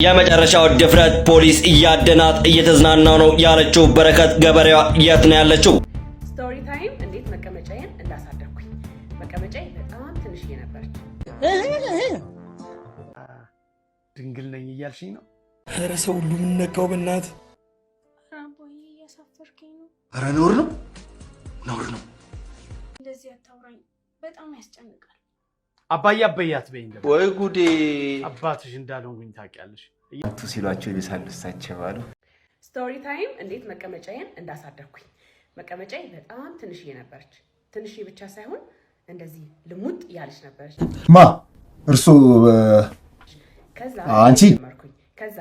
የመጨረሻው ድፍረት ፖሊስ እያደናት እየተዝናናው ነው ያለችው በረከት ገበሬዋ የት ነው ያለችው? ስቶሪ ታይም እንዴት መቀመጫዬን እንዳሳደኩኝ። መቀመጫዬ በጣም ትንሽዬ ነበረች። ድንግል ነኝ እያልሽኝ ነው? ኧረ ሰው ሁሉ ምን ነካው በእናት አቦዬ እያሳፈርከኝ ነው። ኧረ ነውር ነው እንደዚህ አታውራኝ፣ በጣም ያስጨንቃል። አባዬ አበያት በይኝ። ወይ ጉዴ! አባትሽ እንዳልሆንኩኝ ታውቂያለሽ አቱ ሲሏቸው ይልሳሉ እሳቸው አሉ። ስቶሪ ታይም እንዴት መቀመጫዬን እንዳሳደኩኝ። መቀመጫዬ በጣም ትንሽዬ ነበረች። ትንሽዬ ብቻ ሳይሆን እንደዚህ ልሙጥ ያለች ነበረች። ማ እርሱ ከዛ አንቺ ጀመርኩኝ። ከዛ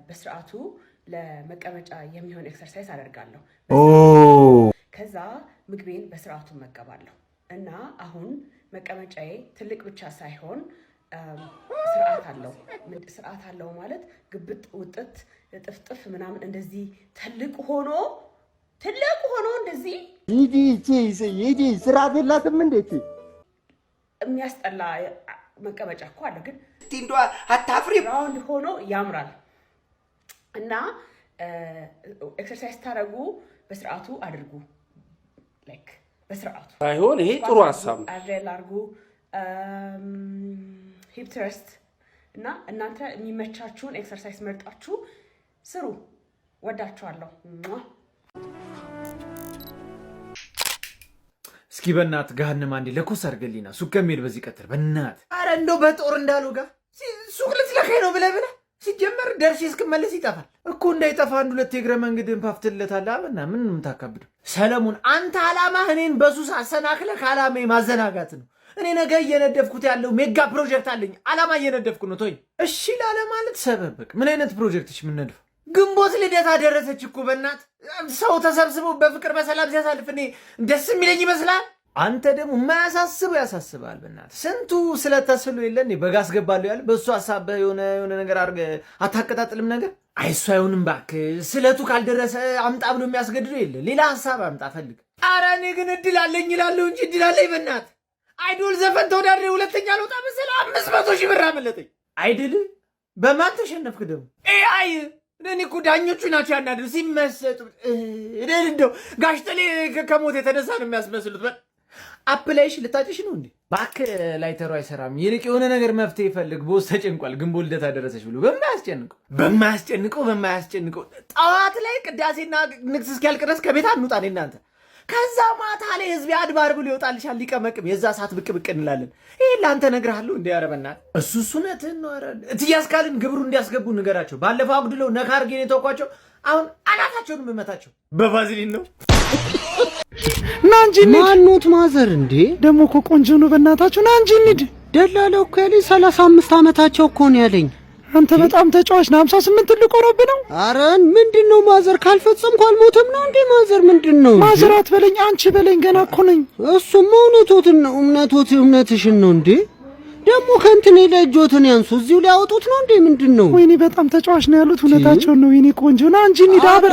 በስርዓቱ ለመቀመጫ የሚሆን ኤክሰርሳይዝ አደርጋለሁ። ከዛ ምግቤን በስርዓቱ መገባለሁ እና አሁን መቀመጫዬ ትልቅ ብቻ ሳይሆን ስርዓት አለው ማለት ግብጥ ውጥት ጥፍጥፍ ምናምን እንደዚህ ትልቅ ሆኖ እንደዚህ ይዲ ስርዓት የላትም እንዴት የሚያስጠላ መቀመጫ እኮ አለ፣ ግን እንዷ አታፍሪ ራውንድ ሆኖ ያምራል። እና ኤክሰርሳይዝ ታረጉ በስርዓቱ አድርጉ። ላይክ በስርዓቱ አይሆን። ይሄ ጥሩ ሐሳብ ነው። አድሬል አድርጉ፣ ሂፕ ትረስት እና እናንተ የሚመቻችሁን ኤክሰርሳይዝ መርጣችሁ ስሩ። ወዳችኋለሁ። እስኪ በእናት ገሃነም አንዴ ለኮስ አድርገልኝና ሱቅ ከሚሄድ በዚህ ቀጥር በእናት። አረ እንደው በጦር እንዳልወጋ ሱቅ ልትለካኝ ነው ብለህ ሲጀመር ደርሼ እስክመለስ ይጠፋል እኮ። እንዳይጠፋ አንድ ሁለት የእግረ መንገድን ፓፍትለታለህ። አበና ምን የምታካብደው ሰለሞን? አንተ አላማህ እኔን በሱስ አሰናክለህ ከዓላማዬ ማዘናጋት ነው። እኔ ነገ እየነደፍኩት ያለው ሜጋ ፕሮጀክት አለኝ። ዓላማ እየነደፍኩ ነው። ቶኝ እሺ ላለ ማለት ሰበብ በቃ። ምን አይነት ፕሮጀክትሽ የምነድፈው? ግንቦት ልደታ ደረሰች እኮ በእናት ሰው ተሰብስበው በፍቅር በሰላም ሲያሳልፍ እኔ ደስ የሚለኝ ይመስላል? አንተ ደግሞ የማያሳስበው ያሳስባል። በእናት ስንቱ ስለተስሎ የለን በጋስ ገባለሁ ያለ በእሱ ሀሳብ የሆነ ነገር አድርገህ አታቀጣጥልም ነገር። አይሱ አይሆንም እባክህ። ስለቱ ካልደረሰ አምጣ ብሎ የሚያስገድደው የለ። ሌላ ሀሳብ አምጣ ፈልግ። ኧረ እኔ ግን እድል አለኝ እላለሁ እንጂ እድል አለኝ በእናት። አይዶል ዘፈን ተወዳድሬ ሁለተኛ ልወጣ መሰለህ 500 ሺህ ብር አመለጠኝ። አይድል በማን ተሸነፍክ ደግሞ? አይ እኔ እኮ ዳኞቹ ናቸው ያናድሩ ሲመሰጡ። እንደው ጋሽ ጠሌ ከሞት የተነሳ ነው የሚያስመስሉት። አፕላይሽ ልታጭሽ ነው እንዴ? እባክህ ላይተሩ አይሰራም። ይልቅ የሆነ ነገር መፍትሄ ይፈልግ። ቦስ ተጨንቋል። ግንቦት ልደታ ደረሰች ብሎ በማያስጨንቀው ጠዋት ላይ ቅዳሴና ንግስ እስኪያልቅ ድረስ ከቤት አንውጣ እናንተ። ከዛ ማታ ላይ ህዝብ አድባር ብሎ ይወጣልሻል ሊቀመቅም። የዛ ሰዓት ብቅ እንላለን። ይሄ ለአንተ እነግርሃለሁ። እንደ ያረበና እሱ እውነትህን ነው። ኧረ እትያስካልን ግብሩ እንዲያስገቡ ንገራቸው። ባለፈው አጉድለው ነካ አድርጌን የተውኳቸው አሁን አናታቸውን የምመታቸው በቫዝሊን ነው። ና እንጂ ማኖት ማዘር እንዴ ደግሞ እኮ ቆንጆ ነው። በእናታችሁ ና እንጂ እንሂድ። ደላላው እኮ ያለኝ 35 ዓመታቸው እኮ ነው ያለኝ። አንተ በጣም ተጫዋች ነህ። 58 ትልቅ ሆኖብህ ነው። ኧረ ምንድነው ማዘር ካልፈጸምኩ አልሞትም ነው እንዴ ማዘር? ምንድነው ማዘር አትበለኝ፣ አንቺ በለኝ። ገና እኮ ነኝ። እሱማ እውነትሽን ነው እንዴ? ደግሞ ከእንትኔ ላይ እጆትን ያንሱ እዚሁ ሊያወጡት ነው እንዴ? ምንድነው? ወይኔ በጣም ተጫዋች ነው ያሉት። እውነታቸውን ነው። የኔ ቆንጆ ና እንጂ እንሂድ። አረ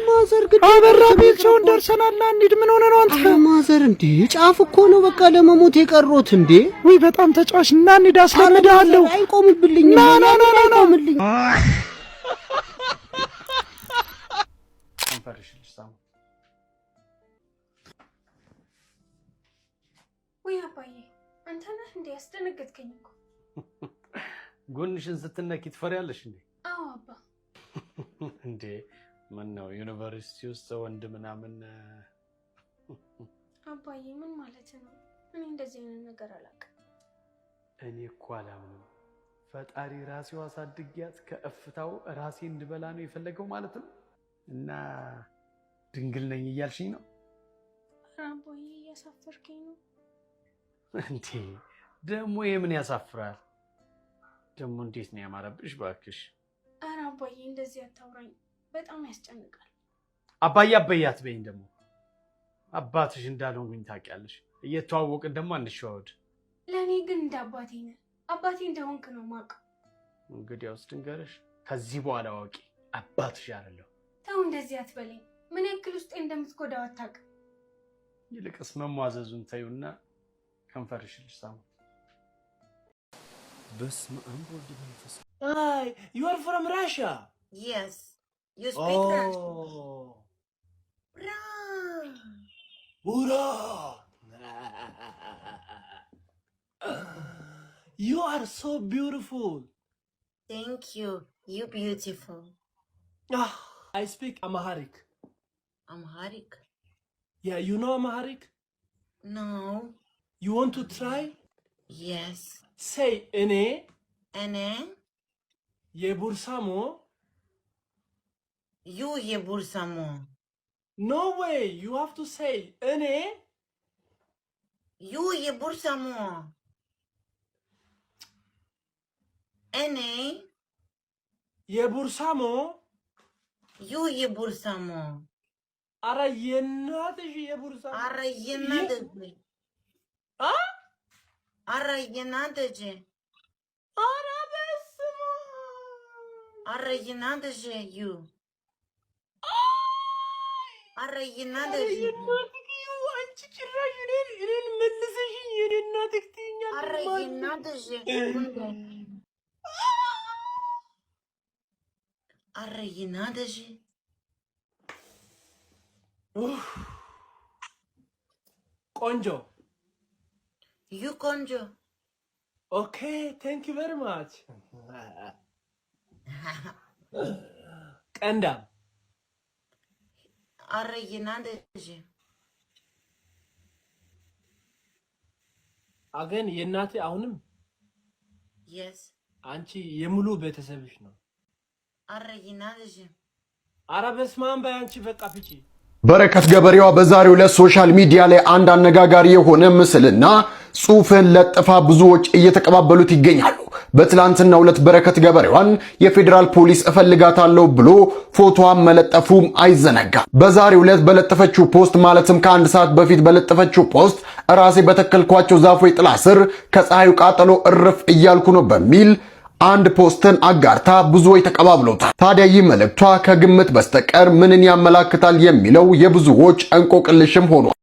ማዘር ግድ አበራ ቤልቸውን ደርሰናል። ና እንሂድ። ምን ሆነ ነው አንተ? ማዘር እንዴ ጫፍ እኮ ነው በቃ ለመሞት የቀሩት እንዴ። ወይ በጣም ተጫዋች ና እንሂድ። አስለምድሃለሁ። አይቆምብልኝ። ና አይቆምልኝ። ወይ አባዬ አንተ ነህ እንዴ? ያስደነገጥከኝ እኮ። ጎንሽን ስትነኪ ትፈሪያለሽ እንዴ? አዎ አባ። እንዴ ምን ነው ዩኒቨርሲቲ ውስጥ ወንድ ምናምን? አባዬ ምን ማለት ነው? እኔ እንደዚህ አይነት ነገር አላውቅም። እኔ እኮ አላምንም። ፈጣሪ ራሴው አሳድጊያት ከእፍታው ራሴ እንድበላ ነው የፈለገው ማለት ነው። እና ድንግል ነኝ እያልሽኝ ነው? አባዬ እያሳፈርከኝ ነው። እንዴ ደግሞ የምን ያሳፍራል? ደግሞ እንዴት ነው ያማረብሽ ባክሽ። ኧረ አባዬ እንደዚህ አታውራኝ፣ በጣም ያስጨንቃል። አባዬ አበያት በይኝ። ደግሞ አባትሽ እንዳልሆንኩኝ ታውቂያለሽ። እየተዋወቅን ደግሞ አንሸዋወድ። ለእኔ ግን እንደ አባቴ ነህ። አባቴ እንደሆንክ ነው የማውቀው። እንግዲያውስ ድንገርሽ ከዚህ በኋላ አዋቂ አባትሽ አይደለሁ። ተው እንደዚህ አትበለኝ። ምን ያክል ውስጤ እንደምትጎዳው አታውቅም። ይልቅስ መሟዘዙን ተይውና ከንፈርሽ ልሳሙ። Hi, you are from Russia? Yes. You speak Russian? Oh. Bra. Ura. You are so beautiful. Thank you. You beautiful. I speak Amharic. Amharic? Yeah, you know Amharic? No. You want to try? Yes. Say ene Ene? yebursamo. You yebursamo. No way, you have to say ene You yebursamo. Ene? yebursamo. You yebursamo. Ara yenatሽ yebursamo. Ara yenadece. Ah? Ara yenadece. Ara besma. Ara yenadece you. Ara Ara yenadece. yenatሽ አንቺ ጭራሽ እኔን መልሰሽኝ የኔ እናትህ ትይኛለሽ Ara ማለት yenadece. Ara yenadece. ቆንጆ You konjo. ኦኬ ቴንክ ዩ ቬሪ ማች ቀንዳም Ara yenadece. አገን የእናቴ አሁንም Yes. አንቺ የሙሉ ቤተሰብሽ ነው። Ara yenadece. አረ በስመ አብ በይ አንቺ በቃ ፍቺ። በረከት ገበሬዋ በዛሬው ዕለት ሶሻል ሚዲያ ላይ አንድ አነጋጋሪ የሆነ ምስልና ጽሑፍን ለጥፋ ብዙዎች እየተቀባበሉት ይገኛሉ። በትላንትናው ዕለት በረከት ገበሬዋን የፌዴራል ፖሊስ እፈልጋታለሁ ብሎ ፎቶዋን መለጠፉም አይዘነጋም። በዛሬው ዕለት በለጠፈችው ፖስት ማለትም ከአንድ ሰዓት በፊት በለጠፈችው ፖስት ራሴ በተከልኳቸው ዛፎች ጥላ ስር ከፀሐዩ ቃጠሎ እርፍ እያልኩ ነው በሚል አንድ ፖስትን አጋርታ ብዙዎች ተቀባብለውታል። ታዲያ ይህ መልእክቷ ከግምት በስተቀር ምንን ያመላክታል የሚለው የብዙዎች እንቆቅልሽም ሆኗል።